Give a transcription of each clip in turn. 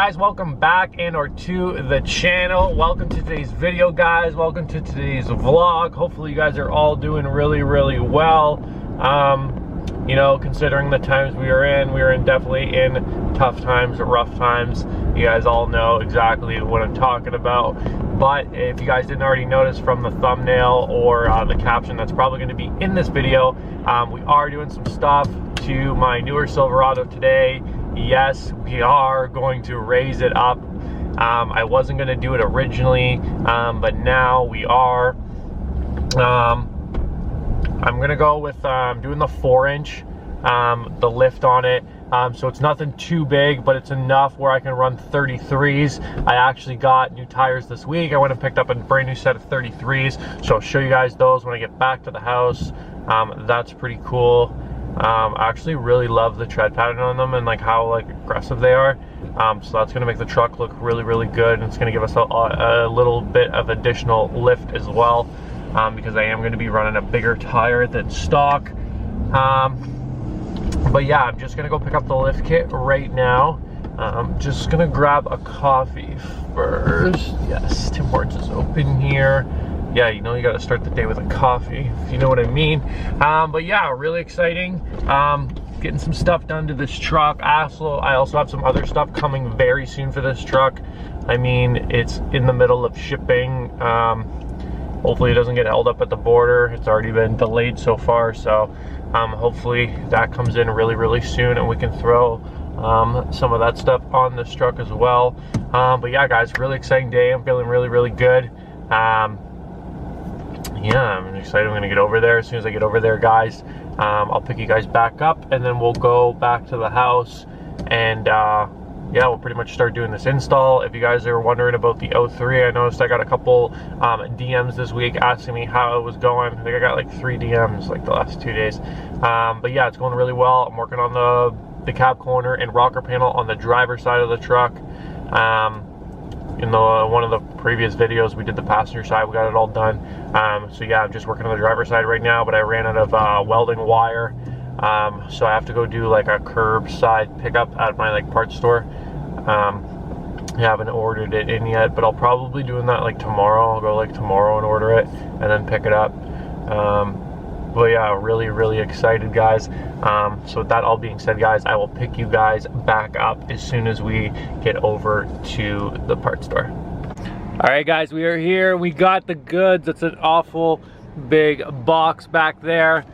guys, welcome back or to the channel. Welcome to today's video, guys. Welcome to today's vlog. Hopefully you guys are all doing really well. You know, considering the times we are definitely in tough times, rough times. You guys all know exactly what I'm talking about. But if you guys didn't already notice from the thumbnail or the caption that's probably going to be in this video, we are doing some stuff to my newer Silverado today. Yes, we are going to raise it up. I wasn't going to do it originally, but now we are. I'm going to go with doing the 4-inch, the lift on it. So it's nothing too big, but it's enough where I can run 33s. I actually got new tires this week. I went and picked up a brand new set of 33s. So I'll show you guys those when I get back to the house. That's pretty cool. I actually really love the tread pattern on them and like how like aggressive they are. So that's gonna make the truck look really good, and it's gonna give us a little bit of additional lift as well, because I am gonna be running a bigger tire than stock. But yeah, I'm just gonna go pick up the lift kit right now. I'm just gonna grab a coffee first. Yes, Tim Hortons is open here. Yeah, you know, you gotta start the day with a coffee, if you know what I mean. But yeah, really exciting. Getting some stuff done to this truck. I also have some other stuff coming very soon for this truck. I mean, it's in the middle of shipping. Hopefully it doesn't get held up at the border. It's already been delayed so far, so hopefully that comes in really soon and we can throw some of that stuff on this truck as well. But yeah, guys, really exciting day. I'm feeling really good. Yeah, I'm excited. I'm gonna get over there. As soon as I get over there, guys, I'll pick you guys back up, and then we'll go back to the house, and yeah, we'll pretty much start doing this install. If you guys are wondering about the 03, I noticed I got a couple DMs this week asking me how it was going. I think I got like 3 DMs like the last 2 days. But yeah, it's going really well. I'm working on the cab corner and rocker panel on the driver's side of the truck. In one of the previous videos we did the passenger side, we got it all done. So yeah, I'm just working on the driver's siside right now, but I ran out of welding wire, so I have to go do like a curbside pickup at my like parts store. I haven't ordered it in yet, but I'll probably be doing that like tomorrow. I'll go like tomorrow and order it and then pick it up. But yeah, really excited, guys. So with that all being said, guys, I will pick you guys back up as soon as we get over to the parts store. All right, guys, we are here. We got the goods. It's an awful big box back there,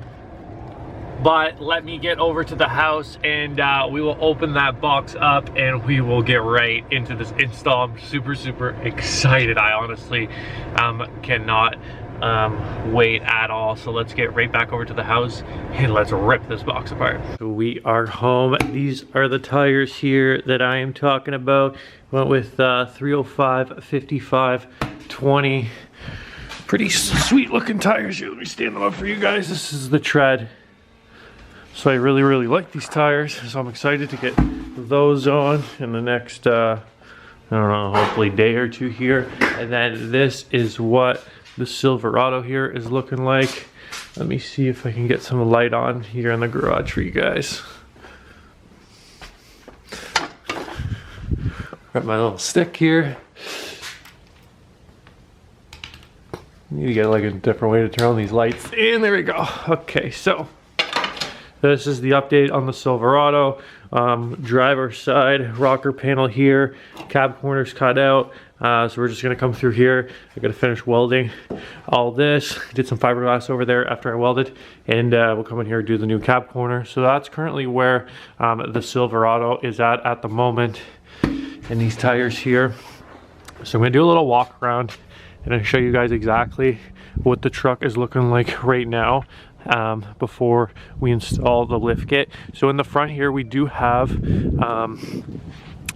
but let me get over to the house and we will open that box up and we will get right into this install. I'm super excited. I honestly cannot wait at all. So let's get right back over to the house and let's rip this box apart. So we are home. These are the tires here that I am talking about. Went with 305 55 20. Pretty sweet looking tires here. Let me stand them up for you guys. This is the tread. So I really like these tires, so I'm excited to get those on in the next I don't know, hopefully day or two here. And then this is what the Silverado here is looking like. Let me see if I can get some light on here in the garage for you guys. Got my little stick here. Need to get like a different way to turn on these lights. And there we go. Okay, so this is the update on the Silverado. Driver's side, rocker panel here, cab corners cut out. So we're just gonna come through here. I gotta finish welding all this. Did some fiberglass over there after I welded, and we'll come in here and do the new cab corner. So that's currently where the Silverado is at the moment, and these tires here. So I'm gonna do a little walk around and I'll show you guys exactly what the truck is looking like right now, before we install the lift kit. So in the front here we do have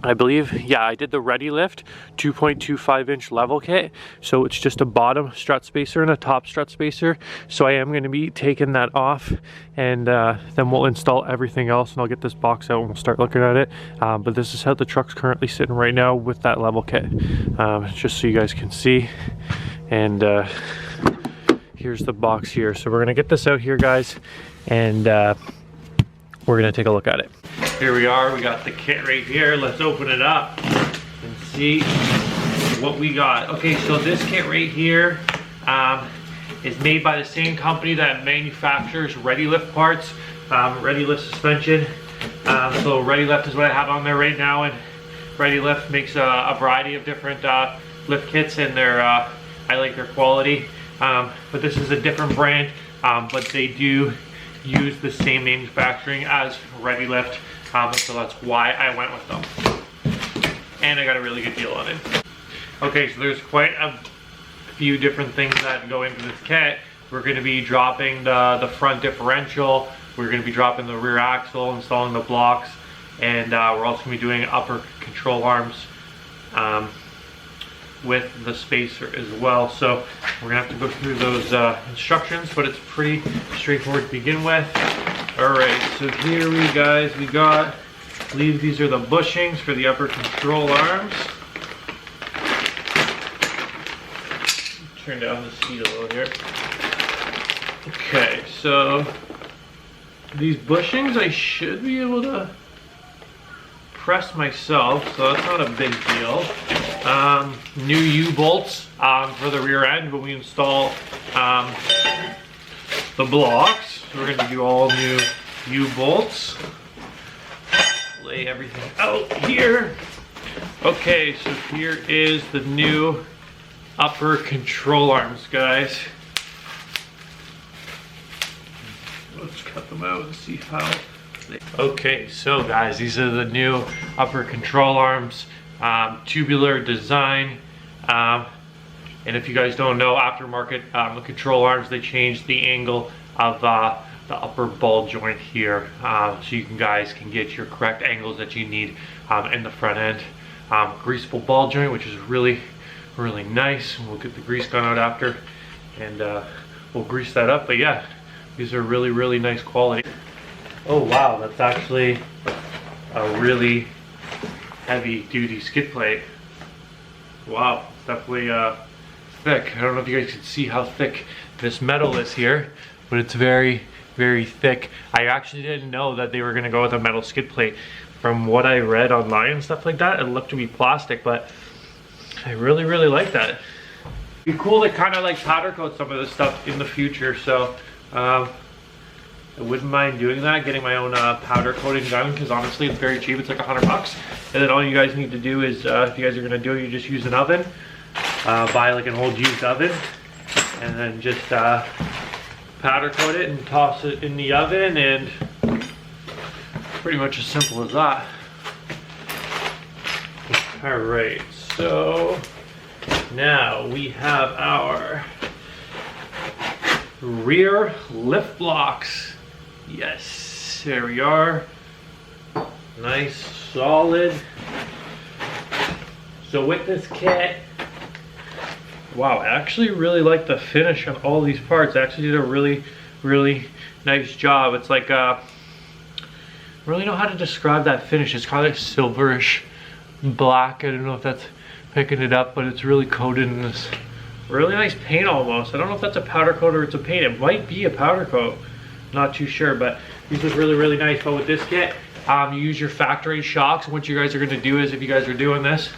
I believe, yeah, I did the Ready Lift 2.25-inch level kit. So it's just a bottom strut spacer and a top strut spacer. So I am going to be taking that off, and then we'll install everything else, and I'll get this box out and we'll start looking at it. But this is how the truck's currently sitting right now with that level kit, just so you guys can see. And here's the box here. So we're going to get this out here, guys, and we're going to take a look at it. Here we are, we got the kit right here. Let's open it up. see what we got. Okay, so this kit right here is made by the same company that manufactures Ready Lift parts, Ready Lift suspension. So Ready Lift is what I have on there right now, and Ready Lift makes a variety of different lift kits, and I like their quality. But this is a different brand, but they do use the same manufacturing as Ready Lift, so that's why I went with them. And I got a really good deal on it. Okay, so there's quite a few different things that go into this kit. We're going to be dropping the front differential, we're going to be dropping the rear axle, installing the blocks, and we're also going to be doing upper control arms with the spacer as well. So we're going to have to go through those instructions, but it's pretty straightforward to begin with. Alright, so here we got, I believe these are the bushings for the upper control arms. Turn down the seat a little here. Okay, so these bushings I should be able to press myself, so that's not a big deal. New U-bolts for the rear end when we install the blocks. So we're going to do all new U-bolts. Lay everything out here. Okay, so here is the new upper control arms, guys. Let's cut them out and see how they... Okay, so guys, these are the new upper control arms, tubular design. And if you guys don't know, aftermarket the control arms, they changed the angle of the upper ball joint here, so you guys can get your correct angles that you need in the front end. Greasable ball joint, which is really nice. We'll get the grease gun out after, and we'll grease that up. But yeah, these are really nice quality. Oh wow, that's actually a really heavy duty skid plate. Wow, it's definitely thick. I don't know if you guys can see how thick this metal is here, but it's very thick. I actually didn't know that they were going to go with a metal skid plate. From what I read online and stuff like that, it looked to be plastic, but I really like that. It'd be cool to kind of like powder coat some of this stuff in the future, so I wouldn't mind doing that, getting my own powder coating gun, because honestly it's very cheap. It's like $100, and then all you guys need to do is, if you guys are going to do it, you just use an oven, buy like an old used oven, and then just powder coat it and toss it in the oven, and pretty much as simple as that. Alright, so now we have our rear lift blocks. Yes, there we are. Nice, solid. So with this kit, wow, I actually really like the finish on all these parts. I actually did a really nice job. It's like I don't really know how to describe that finish. It's kind of like silverish black. I don't know if that's picking it up, but it's really coated in this really nice paint almost. I don't know if that's a powder coat or it's a paint. It might be a powder coat. Not too sure, but these look really nice. But with this kit, you use your factory shocks. And what you guys are going to do is, if you guys are doing this,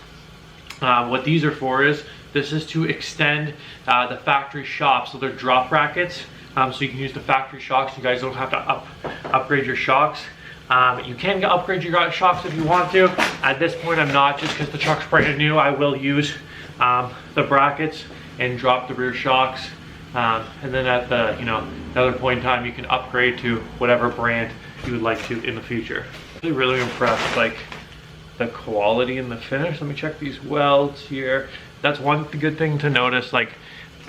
what these are for is, this is to extend the factory shocks. So they're drop brackets, so you can use the factory shocks. You guys don't have to upgrade your shocks. You can upgrade your shocks if you want to. At this point I'm not, just because the truck's brand new. I will use the brackets and drop the rear shocks, and then at the another point in time you can upgrade to whatever brand you would like to in the future. Really impressed, like the quality and the finish. Let me check these welds here. That's one good thing to notice, like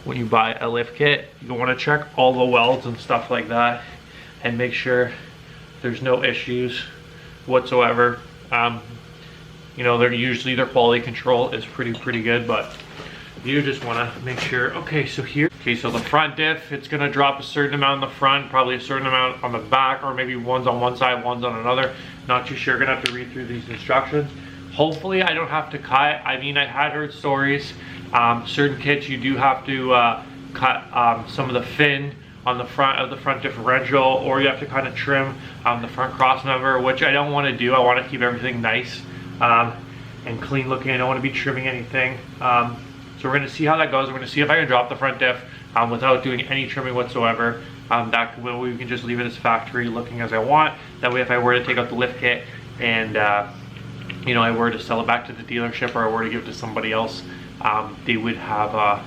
when you buy a lift kit, you want to check all the welds and stuff like that and make sure there's no issues whatsoever. They're usually, their quality control is pretty good, but you just want to make sure. Okay, so so the front diff, it's going to drop a certain amount in the front, probably a certain amount on the back, or maybe one's on one side, one's on another. Not too sure. Gonna have to read through these instructions. Hopefully I don't have to cut. I mean, I had heard stories, certain kits you do have to cut some of the fin on the front of the front differential, or you have to kind of trim the front cross member, which I don't want to do. I want to keep everything nice and clean looking. I don't want to be trimming anything. So we're going to see how that goes. We're going to see if I can drop the front diff without doing any trimming whatsoever. That way we can just leave it as factory looking as I want. That way if I were to take out the lift kit and you know, I were to sell it back to the dealership or I were to give it to somebody else, they would have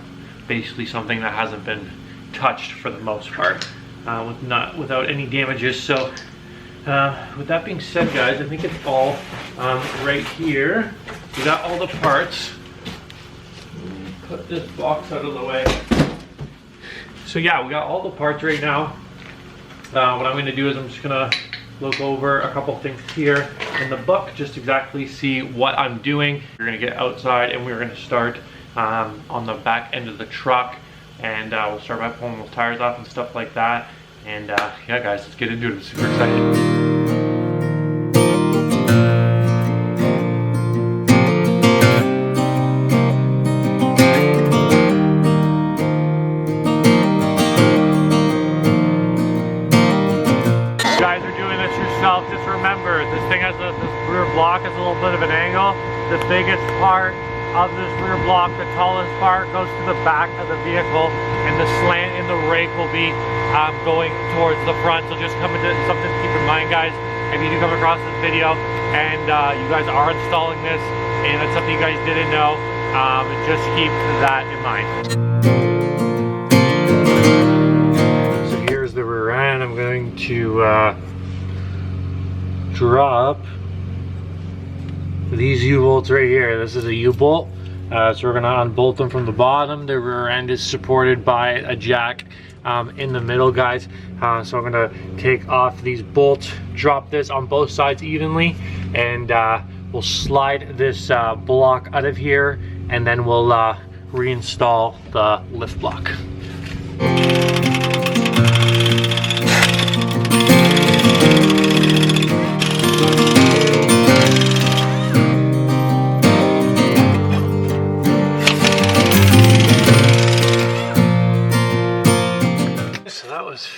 basically something that hasn't been touched for the most part, without any damages. So with that being said, guys, I think it's all right here. We got all the parts. Put this box out of the way. So yeah, we got all the parts right now. What I'm going to do is I'm just going to look over a couple things here in the book, just exactly see what I'm doing. We're going to get outside and we're going to start on the back end of the truck, and we'll start by pulling those tires off and stuff like that. And yeah, guys, let's get into it. I'm super excited. Just remember, this thing has this rear block has a little bit of an angle. The biggest part of this rear block, the tallest part, goes to the back of the vehicle, and the slant in the rake will be going towards the front. So just come into something to keep in mind, guys. If you do come across this video and you guys are installing this and it's something you guys didn't know, just keep that in mind. So here's the rear end. I'm going to drop these U-bolts right here. This is a U-bolt, so we're going to unbolt them from the bottom. The rear end is supported by a jack in the middle, guys. So I'm going to take off these bolts, drop this on both sides evenly, and we'll slide this block out of here, and then we'll reinstall the lift block.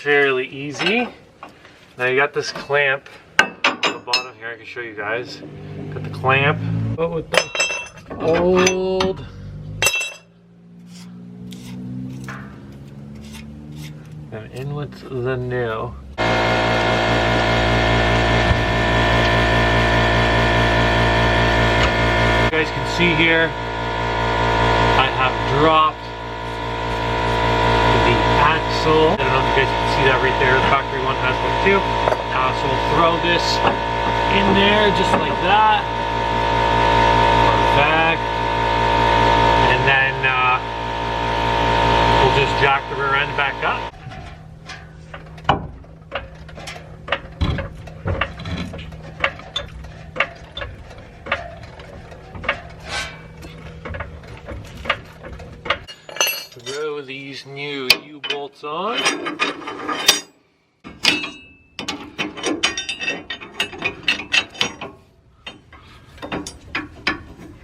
Fairly easy. Now you got this clamp on the bottom here. I can show you guys. Got the clamp, but with the old and in with the new. You guys can see here, I have dropped the axle. I don't know if you guys can see that right there. The factory one has one too. So we'll throw this in there just like that. Perfect. And then we'll just jack the rear end back up. Throw these new U-bolts on.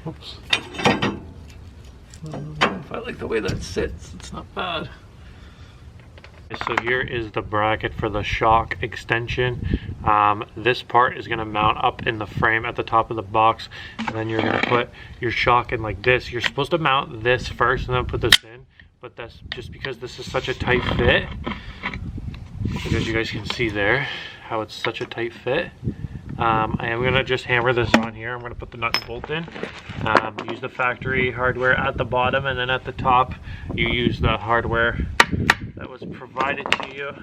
Oops. I don't know if I like the way that sits. It's not bad. So here is the bracket for the shock extension. This part is going to mount up in the frame at the top of the box, and then you're going to put your shock in like this. You're supposed to mount this first and then put this in, but that's just because this is such a tight fit. As you guys can see there, how it's such a tight fit. I am going to just hammer this on here. I'm going to put the nut and bolt in. Use the factory hardware at the bottom, and then at the top you use the hardware that was provided to you.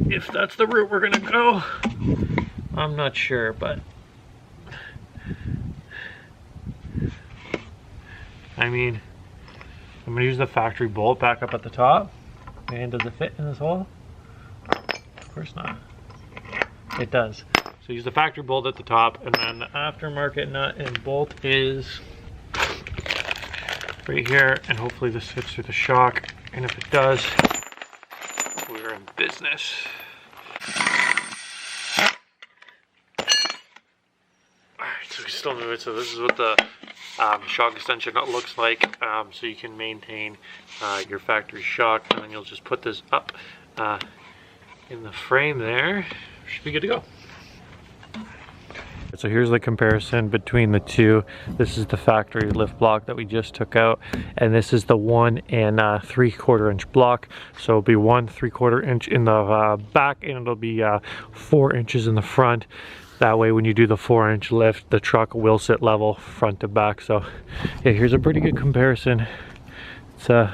If that's the route we're going to go, I'm not sure, but I mean, I'm going to use the factory bolt back up at the top. And does it fit in this hole? Of course not. It does. So use the factory bolt at the top, and then the aftermarket nut and bolt is right here, and hopefully this fits through the shock, and if it does, we're in business. Alright, so we can still move it. So this is what the shock extension looks like, so you can maintain your factory shock, and then you'll just put this up in the frame there. Should be good to go. So here's the comparison between the two. This is the factory lift block that we just took out, and this is the 1 3/4 inch block. So it'll be 1 3/4 inch in the back, and it'll be 4 inches in the front. That way when you do the 4-inch lift, the truck will sit level front to back. So yeah, here's a pretty good comparison. It's a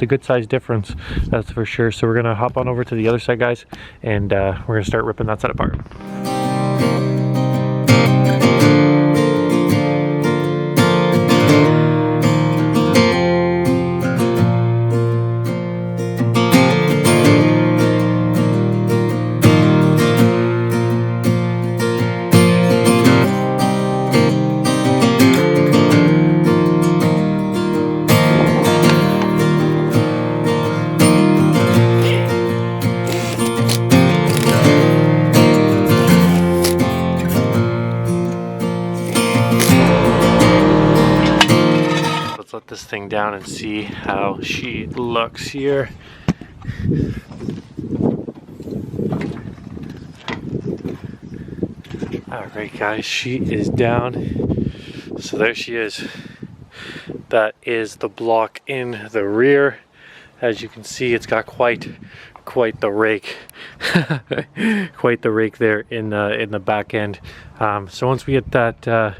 good size difference, that's for sure. So we're gonna hop on over to the other side, guys, and we're gonna start ripping that side apart. Let this thing down and see how she looks here. Alright guys, she is down. So there she is. That is the block in the rear. As you can see, it's got quite the rake. Quite the rake there in the back end. So once we get that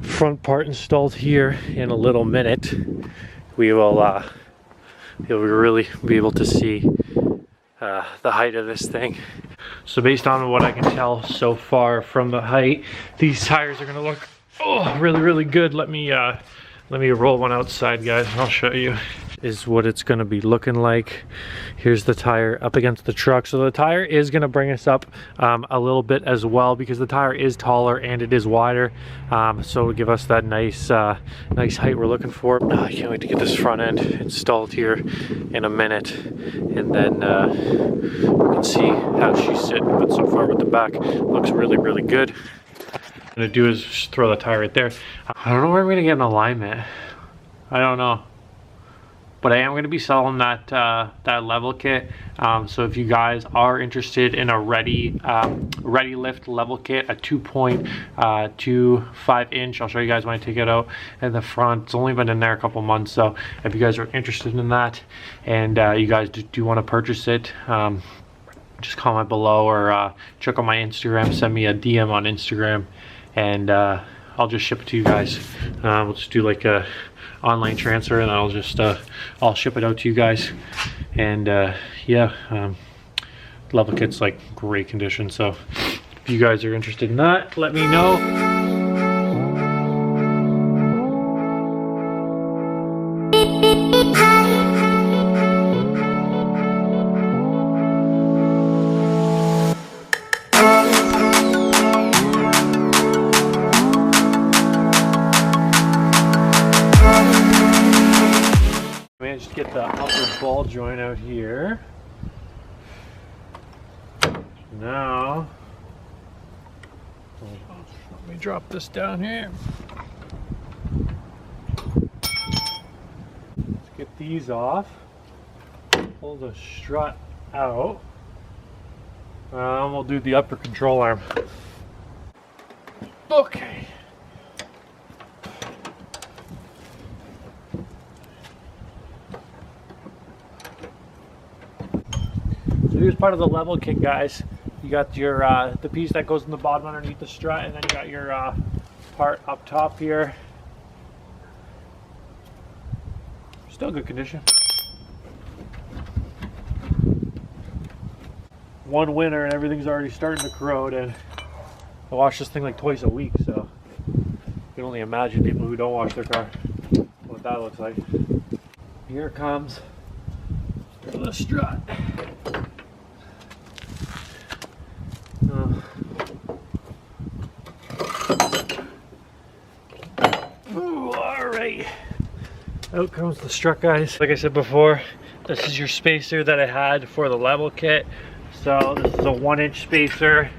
front part installed here in a little minute, we will you'll really be able to see the height of this thing. So based on what I can tell so far from the height, these tires are gonna look really good. Let me roll one outside, guys, and I'll show you. Is what it's going to be looking like. Here's the tire up against the truck. So the tire is going to bring us up a little bit as well, because the tire is taller and it is wider. So it'll give us that nice height we're looking for. I can't wait to get this front end installed here in a minute, and then we can see how she's sitting. But so far with the back, looks really good. What I'm going to do is just throw the tire right there. I don't know where I'm going to get an alignment. I don't know. But I am going to be selling that level kit. So if you guys are interested in a ready lift level kit, a 2.25 inch, I'll show you guys when I take it out in the front. It's only been in there a couple months, so if you guys are interested in that and you guys do want to purchase it, just comment below or check on my Instagram, send me a DM on Instagram, and I'll just ship it to you guys. We'll just do like a online transfer, and I'll ship it out to you guys. And yeah, level kit's like great condition, so if you guys are interested in that, let me know. Managed to get the upper ball joint out here. Now, let me drop this down here. Let's get these off. Pull the strut out. We'll do the upper control arm. Okay. So here's part of the level kit, guys. You got your the piece that goes in the bottom underneath the strut, and then you got your part up top here. Still good condition. One winter and everything's already starting to corrode, and I wash this thing like twice a week, so you can only imagine people who don't wash their car what that looks like. Here it comes. The strut. Alright. Out comes the strut, guys. Like I said before, this is your spacer that I had for the level kit. So this is a 1-inch spacer.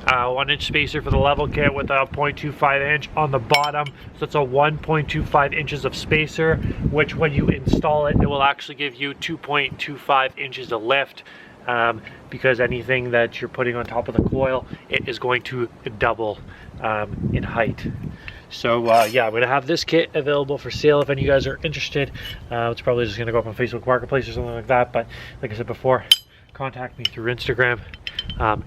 1-inch spacer for the level kit with a 0.25 inch on the bottom. So it's a 1.25 inches of spacer, which when you install it, it will actually give you 2.25 inches of lift. because anything that you're putting on top of the coil, it is going to double in height. So yeah, I'm gonna have this kit available for sale if any of you guys are interested. It's probably just gonna go up on Facebook Marketplace or something like that, but like I said before, contact me through Instagram.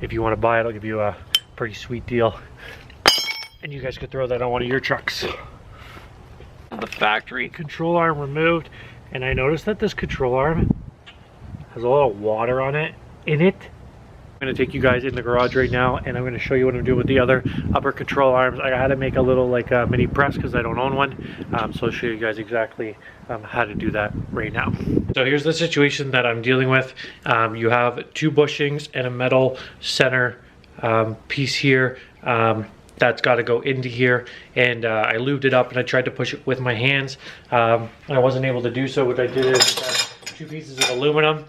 If you want to buy it, I'll give you a pretty sweet deal, and you guys could throw that on one of your trucks. The factory control arm removed, and I noticed that this control arm has a lot of water on it in it. I'm going to take you guys in the garage right now, and I'm going to show you what I'm doing with the other upper control arms. I had to make a little like mini press because I don't own one, so I'll show you guys exactly how to do that right now. So here's the situation that I'm dealing with. You have 2 bushings and a metal center piece here that's got to go into here, and I lubed it up and I tried to push it with my hands. I wasn't able to do so. What I did is 2 pieces of aluminum.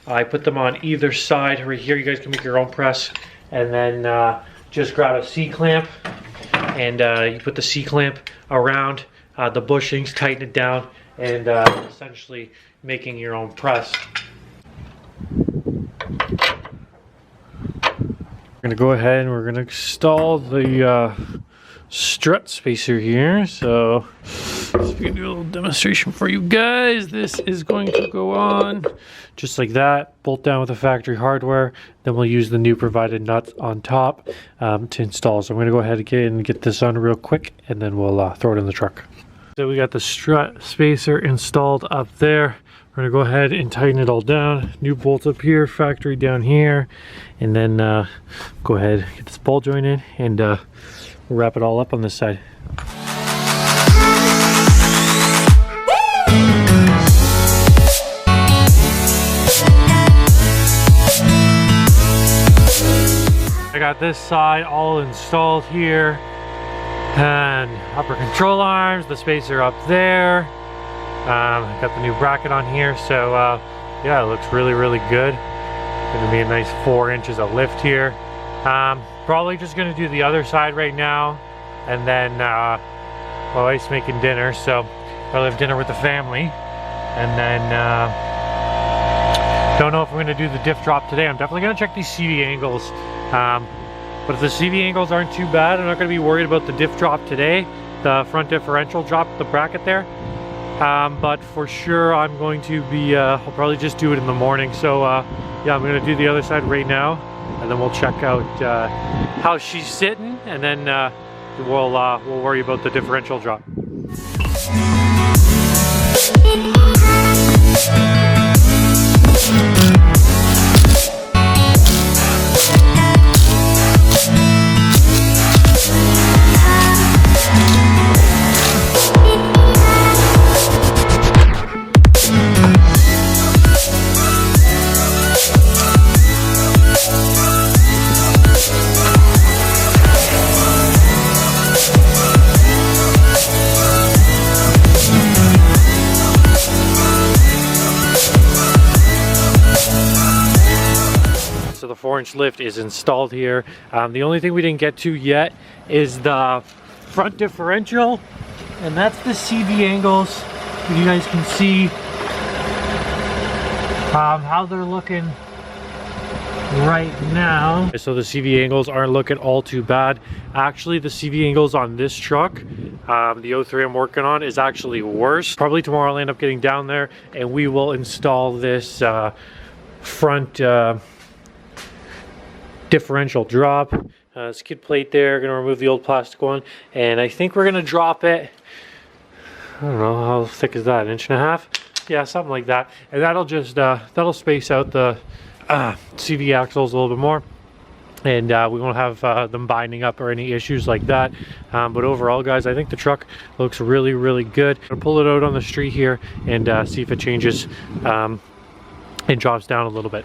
I put them on either side right here. You guys can make your own press, and then just grab a C-clamp, and you put the C-clamp around the bushings, tighten it down, and essentially making your own press. We're gonna go ahead and we're gonna install the strut spacer here. So we can do a little demonstration for you guys. This is going to go on just like that, bolt down with the factory hardware. Then we'll use the new provided nuts on top to install. So I'm gonna go ahead and get this on real quick, and then we'll throw it in the truck. So we got the strut spacer installed up there. We're gonna go ahead and tighten it all down. New bolt up here, factory down here, and then go ahead, get this ball joint in, and wrap it all up on this side. I got this side all installed here, and upper control arms, the spacer up there. Got the new bracket on here, so yeah, it looks really good. Gonna be a nice 4 inches of lift here. Probably just gonna do the other side right now, and then my wife's making dinner, so I'll have dinner with the family, and then don't know if I'm gonna do the diff drop today. I'm definitely gonna check these CV angles, but if the CV angles aren't too bad, I'm not gonna be worried about the diff drop today, the front differential drop, the bracket there. But for sure I'm going to be I'll probably just do it in the morning. So yeah, I'm gonna do the other side right now, and then we'll check out how she's sitting, and then we'll worry about the differential drop. So the 4-inch lift is installed here. The only thing we didn't get to yet is the front differential, and that's the CV angles. You guys can see how they're looking right now. So the CV angles aren't looking all too bad. Actually, the CV angles on this truck, the 03 I'm working on, is actually worse. Probably tomorrow I'll end up getting down there, and we will install this front differential drop. Skid plate there, gonna remove the old plastic one, and I think we're gonna drop it, I don't know, how thick is that, 1.5 inches? Yeah, something like that. And that'll just that'll space out the CV axles a little bit more, and we won't have them binding up or any issues like that. But overall, guys, I think the truck looks really good. I'm gonna pull it out on the street here and see if it changes and drops down a little bit.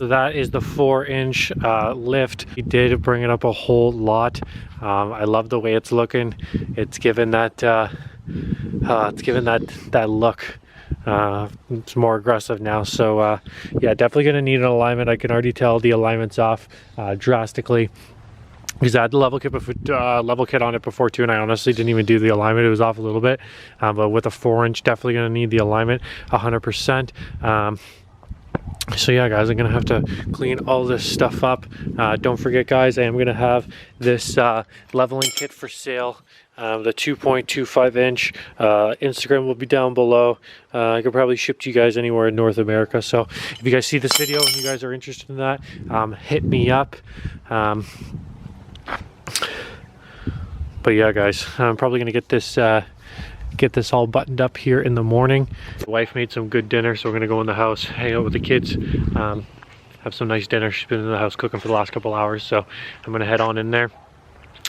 So that is the 4-inch lift. He did bring it up a whole lot. I love the way it's looking. It's given that look. It's more aggressive now. So yeah, definitely gonna need an alignment. I can already tell the alignment's off drastically. Because I had the level kit on it before too, and I honestly didn't even do the alignment. It was off a little bit, but with a 4-inch, definitely gonna need the alignment 100%. So yeah, guys, I'm gonna have to clean all this stuff up. Don't forget, guys, I am gonna have this leveling kit for sale. The 2.25 inch. Instagram will be down below. I could probably ship to you guys anywhere in North America. So if you guys see this video and you guys are interested in that, hit me up. But yeah, guys, I'm probably gonna get this all buttoned up here in the morning. The wife made some good dinner, so we're gonna go in the house, hang out with the kids, have some nice dinner. She's been in the house cooking for the last couple hours, so I'm gonna head on in there,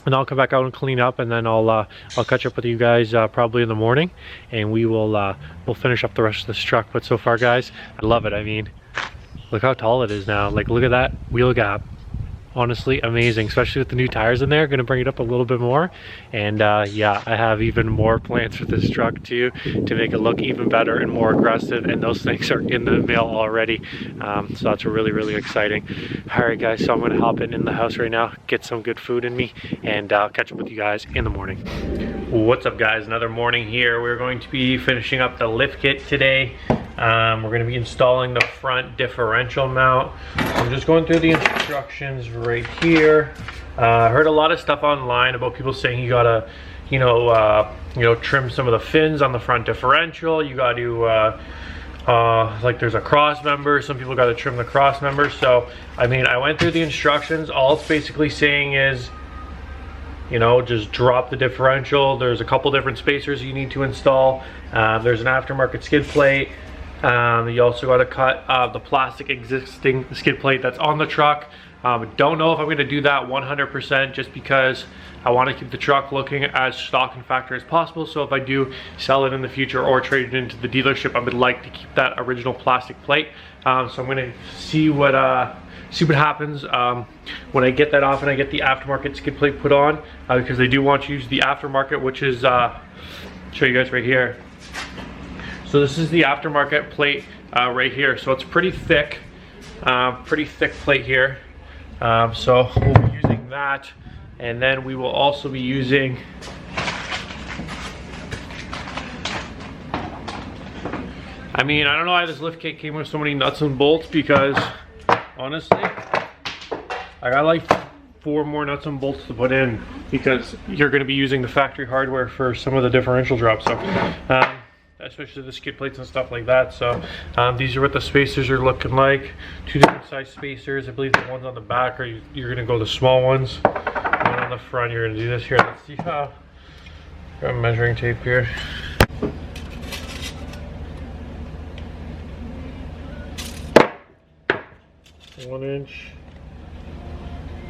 and I'll come back out and clean up, and then I'll catch up with you guys probably in the morning, and we'll finish up the rest of this truck. But so far, guys, I love it. I mean, look how tall it is now. Like, look at that wheel gap. Honestly amazing, especially with the new tires in there. Gonna bring it up a little bit more, and yeah, I have even more plans for this truck too, to make it look even better and more aggressive, and those things are in the mail already. So that's really exciting. All right, guys, so I'm gonna hop in the house right now, get some good food in me, and I'll catch up with you guys in the morning. What's up, guys? Another morning here. We're going to be finishing up the lift kit today. We're going to be installing the front differential mount. I'm just going through the instructions right here. I heard a lot of stuff online about people saying you gotta, trim some of the fins on the front differential. You got to, like, there's a cross member. Some people got to trim the cross member. So, I mean, I went through the instructions. All it's basically saying is, just drop the differential. There's a couple different spacers you need to install. There's an aftermarket skid plate. You also got to cut the plastic existing skid plate that's on the truck. Don't know if I'm going to do that 100%, just because I want to keep the truck looking as stock and factory as possible. So if I do sell it in the future or trade it into the dealership, I would like to keep that original plastic plate. So I'm going to see what happens when I get that off and I get the aftermarket skid plate put on, because they do want you to use the aftermarket, which is show you guys right here. So this is the aftermarket plate right here. So it's pretty thick plate here. So we'll be using that, and then we will also be using I don't know why this lift kit came with so many nuts and bolts, because honestly, I got like 4 more nuts and bolts to put in, because you're going to be using the factory hardware for some of the differential drops. So especially the skid plates and stuff like that. So these are what the spacers are looking like. 2 different size spacers. I believe the ones on the back are you're going to go the small ones. One on the front, you're going to do this here. Let's see how. Got measuring tape here. One inch,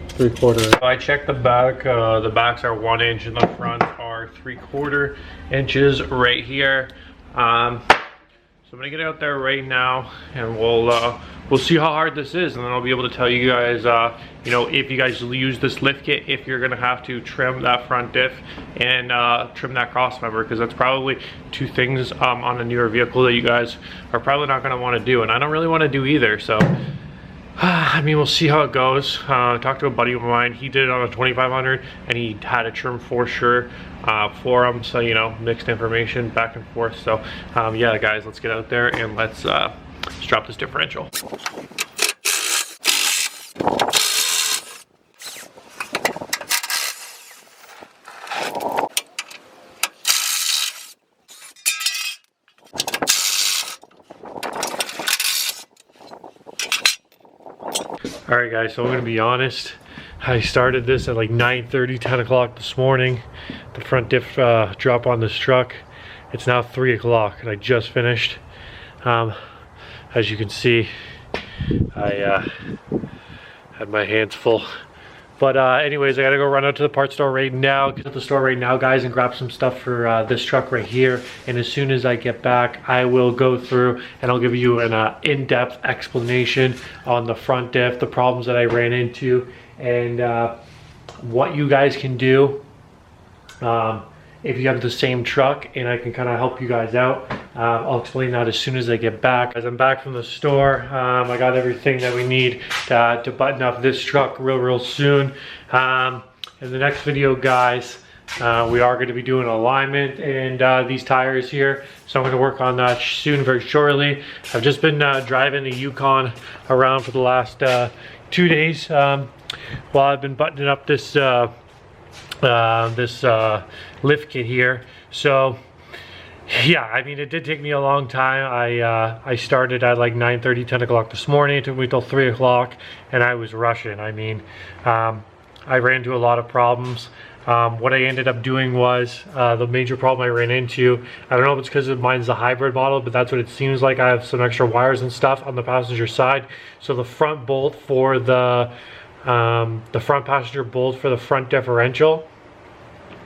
3/4. I checked the back. The backs are 1 inch and the front are 3/4 inches right here. So I'm gonna get out there right now, and we'll see how hard this is, and then I'll be able to tell you guys, if you guys use this lift kit, if you're gonna have to trim that front diff and trim that cross member, because that's probably 2 things on a newer vehicle that you guys are probably not gonna want to do, and I don't really want to do either. So we'll see how it goes. I talked to a buddy of mine. He did it on a 2500, and he had a trim for sure for him. So, mixed information back and forth. So, yeah, guys, let's get out there and let's drop this differential. Alright, guys, so I'm gonna be honest, I started this at like 9:30, 10 o'clock this morning. The front diff drop on this truck. It's now 3 o'clock and I just finished. As you can see, I had my hands full But anyways, I gotta go run out to the parts store right now, get to the store right now, guys, and grab some stuff for this truck right here. And as soon as I get back, I will go through and I'll give you an in-depth explanation on the front diff, the problems that I ran into, and what you guys can do if you have the same truck, and I can kind of help you guys out. I'll explain that as soon as I get back. As I'm back from the store, I got everything that we need to button up this truck real soon. In the next video, guys, we are going to be doing alignment and these tires here, so I'm going to work on that soon, very shortly. I've just been driving the Yukon around for the last 2 days while I've been buttoning up this lift kit here. So yeah, I mean, it did take me a long time. I started at like 9:30, 10 o'clock this morning. It took me till 3 o'clock, and I was rushing. I mean, I ran into a lot of problems. What I ended up doing was, the major problem I ran into, I don't know if it's because mine's a hybrid model, but that's what it seems like. I have some extra wires and stuff on the passenger side. So the front bolt for the front passenger bolt for the front differential,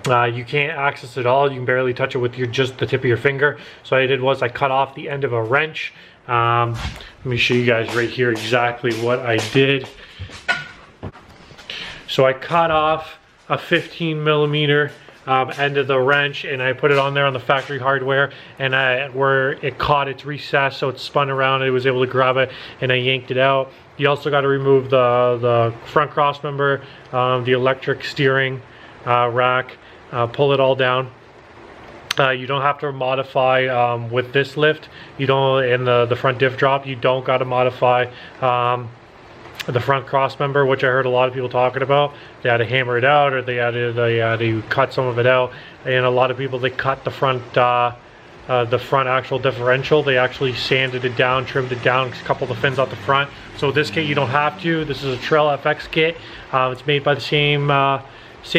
you can't access it all. You can barely touch it with just the tip of your finger. So what I did was I cut off the end of a wrench. Let me show you guys right here exactly what I did. So I cut off a 15 millimeter end of the wrench, and I put it on there on the factory hardware, and where it caught its recess, so it spun around, I was able to grab it and I yanked it out. You also got to remove the front cross member, the electric steering rack, pull it all down. You don't have to modify with this lift. You don't, in the front diff drop, you don't got to modify the front cross member, which I heard a lot of people talking about. They had to hammer it out, or they had to cut some of it out. And a lot of people, they cut the front actual differential. They actually sanded it down, trimmed it down, a couple of the fins out the front. So this kit, you don't have to. This is a Trail FX kit. It's made by the same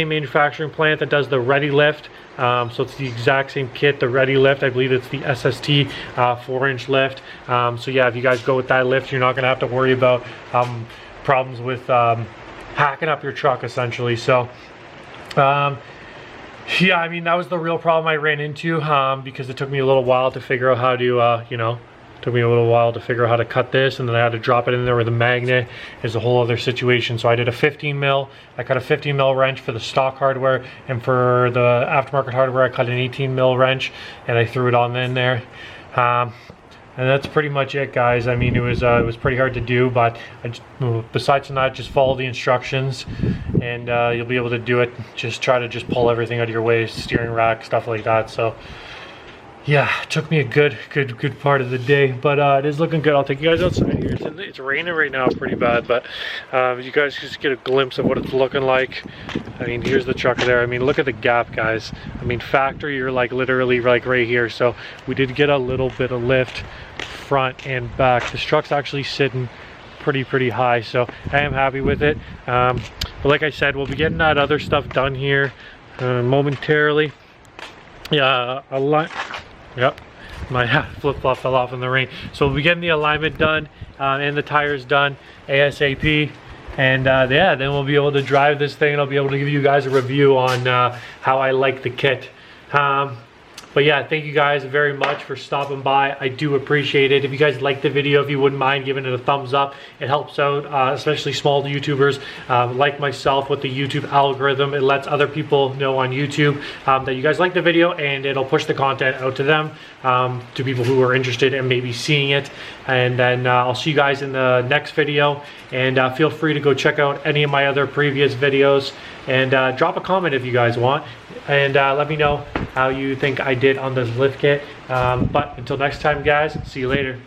manufacturing plant that does the Ready Lift. So it's the exact same kit, the Ready Lift. I believe it's the SST 4-inch lift. So yeah, if you guys go with that lift, you're not going to have to worry about problems with hacking up your truck, essentially. So yeah, I mean, that was the real problem I ran into, because it took me a little while to figure out how to, took me a little while to figure out how to cut this, and then I had to drop it in there with a magnet. Is a whole other situation. So I did a 15 mil. I cut a 15 mil wrench for the stock hardware, and for the aftermarket hardware, I cut an 18 mil wrench, and I threw it on in there. And that's pretty much it, guys. I mean, it was pretty hard to do, but besides that, just follow the instructions, and you'll be able to do it. Just try to pull everything out of your way, steering rack, stuff like that. So yeah, it took me a good part of the day, but it is looking good. I'll take you guys outside here. It's raining right now pretty bad, but you guys just get a glimpse of what it's looking like. I mean, here's the truck there. I mean, look at the gap, guys. I mean, factory, you're like literally like right here. So we did get a little bit of lift front and back. This truck's actually sitting pretty high, so I am happy with it. But like I said, we'll be getting that other stuff done here momentarily. Yeah, yep, my flip-flop fell off in the rain. So we'll be getting the alignment done and the tires done ASAP. And yeah, then we'll be able to drive this thing, and I'll be able to give you guys a review on how I like the kit. But yeah, thank you guys very much for stopping by. I do appreciate it. If you guys like the video, if you wouldn't mind giving it a thumbs up, it helps out, especially small YouTubers like myself with the YouTube algorithm. It lets other people know on YouTube that you guys like the video, and it'll push the content out to them, to people who are interested in maybe seeing it. And then I'll see you guys in the next video, and feel free to go check out any of my other previous videos, and drop a comment if you guys want, and let me know how you think I did on this lift kit. But until next time, guys, see you later.